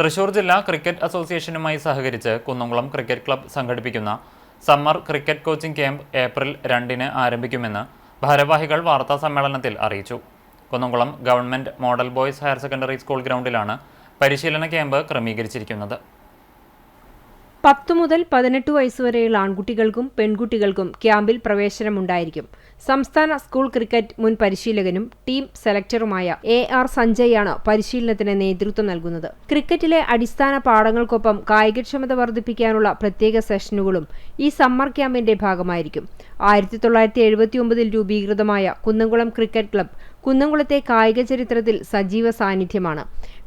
തൃശൂർ ജില്ലാ ക്രിക്കറ്റ് അസോസിയേഷനുമായി സഹകരിച്ച് കുന്നംകുളം ക്രിക്കറ്റ് ക്ലബ്ബ് സംഘടിപ്പിക്കുന്ന summer cricket coaching camp April 2-ന് ആരംഭിക്കുമെന്ന് ഭാരവാഹികൾ വാർത്താസമ്മേളനത്തിൽ അറിയിച്ചു. Kunnamkulam government model boys higher secondary school ഗ്രൗണ്ടിലാണ് പരിശീലന ക്യാമ്പ് ക്രമീകരിച്ചിരിക്കുന്നത്. 10 മുതൽ 18 വയസ്സുവരെയുള്ള ആൺകുട്ടികൾക്കും പെൺകുട്ടികൾക്കും ക്യാമ്പിൽ പ്രവേശനമുണ്ടായിരിക്കും. സംസ്ഥാന സ്കൂൾ ക്രിക്കറ്റ് മുൻ പരിശീലകനും ടീം സെലക്ടറുമായ AR സഞ്ജയാണ് പരിശീലനത്തിന് നേതൃത്വം നൽകുന്നത്. ക്രിക്കറ്റിലെ അടിസ്ഥാന പാഠങ്ങൾക്കൊപ്പം കായികക്ഷമത വർദ്ധിപ്പിക്കാനുള്ള പ്രത്യേക സെഷനുകളും ഈ സമ്മർ ക്യാമ്പിന്റെ ഭാഗമായിരിക്കും. 1979-ൽ രൂപീകൃതമായ കുന്നംകുളം ക്രിക്കറ്റ് ക്ലബ്ബ് കുന്നംകുളത്തെ കായിക ചരിത്രത്തിൽ സജീവ സാന്നിധ്യമാണ്.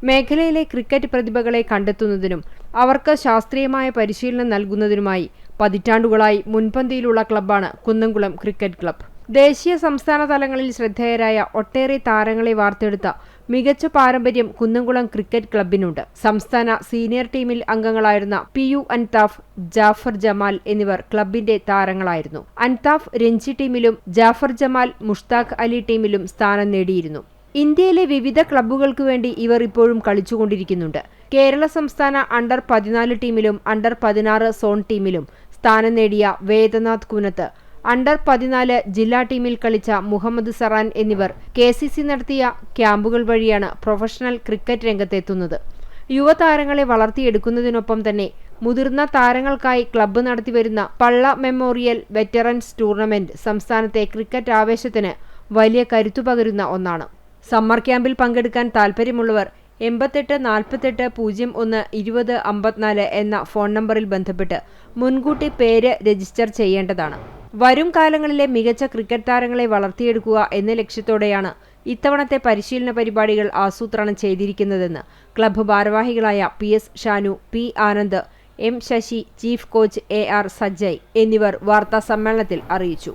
മേഖലയിലെ ക്രിക്കറ്റ് പ്രതിഭകളെ കണ്ടെത്തുന്നതിനും അവർക്ക് ശാസ്ത്രീയമായ പരിശീലനം നൽകുന്നതിനുമായി പതിറ്റാണ്ടുകളായി മുൻപന്തിയിലുള്ള ക്ലബ്ബാണ് കുന്നംകുളം ക്രിക്കറ്റ് ക്ലബ്ബ്. ദേശീയ സംസ്ഥാന തലങ്ങളിൽ ശ്രദ്ധേയരായ ഒട്ടേറെ താരങ്ങളെ വാർത്തെടുത്ത മികച്ച പാരമ്പര്യം കുന്നംകുളം ക്രിക്കറ്റ് ക്ലബ്ബിനുണ്ട്. സംസ്ഥാന സീനിയർ ടീമിൽ അംഗങ്ങളായിരുന്ന PU അൻതാഫ്, ജാഫർ ജമാൽ എന്നിവർ ക്ലബ്ബിന്റെ താരങ്ങളായിരുന്നു. അൻതാഫ് രഞ്ജി ടീമിലും ജാഫർ ജമാൽ മുഷ്താഖ് അലി ടീമിലും സ്ഥാനം നേടിയിരുന്നു. ഇന്ത്യയിലെ വിവിധ ക്ലബ്ബുകൾക്ക് വേണ്ടി ഇവർ ഇപ്പോഴും കളിച്ചുകൊണ്ടിരിക്കുന്നുണ്ട്. കേരള സംസ്ഥാന അണ്ടർ 14 ടീമിലും അണ്ടർ 16 സോൺ ടീമിലും സ്ഥാനം നേടിയ വേദനാഥ് കുനത്ത്, അണ്ടർ 14 ജില്ലാ ടീമിൽ കളിച്ച മുഹമ്മദ് സറാൻ എന്നിവർ KCC നടത്തിയ ക്യാമ്പുകൾ വഴിയാണ് പ്രൊഫഷണൽ ക്രിക്കറ്റ് രംഗത്തെത്തുന്നത്. യുവതാരങ്ങളെ വളർത്തിയെടുക്കുന്നതിനൊപ്പം തന്നെ മുതിർന്ന താരങ്ങൾക്കായി ക്ലബ്ബ് നടത്തിവരുന്ന പള്ള മെമ്മോറിയൽ വെറ്ററൻസ് ടൂർണമെന്റ് സംസ്ഥാനത്തെ ക്രിക്കറ്റ് ആവേശത്തിന് വലിയ കരുത്തു പകരുന്ന ഒന്നാണ്. സമ്മർ ക്യാമ്പിൽ പങ്കെടുക്കാൻ താൽപ്പര്യമുള്ളവർ 88 48 01 20 54 എന്ന ഫോൺ നമ്പറിൽ ബന്ധപ്പെട്ട് മുൻകൂട്ടി പേര് രജിസ്റ്റർ ചെയ്യേണ്ടതാണ്. വരും കാലങ്ങളിലെ മികച്ച ക്രിക്കറ്റ് താരങ്ങളെ വളർത്തിയെടുക്കുക എന്ന ലക്ഷ്യത്തോടെയാണ് ഇത്തവണത്തെ പരിശീലന പരിപാടികൾ ആസൂത്രണം ചെയ്തിരിക്കുന്നതെന്ന് ക്ലബ്ബ് ഭാരവാഹികളായ PS Shanu, P Anand, M Shashi, chief coach AR Sanjay എന്നിവർ വാർത്താസമ്മേളനത്തിൽ അറിയിച്ചു.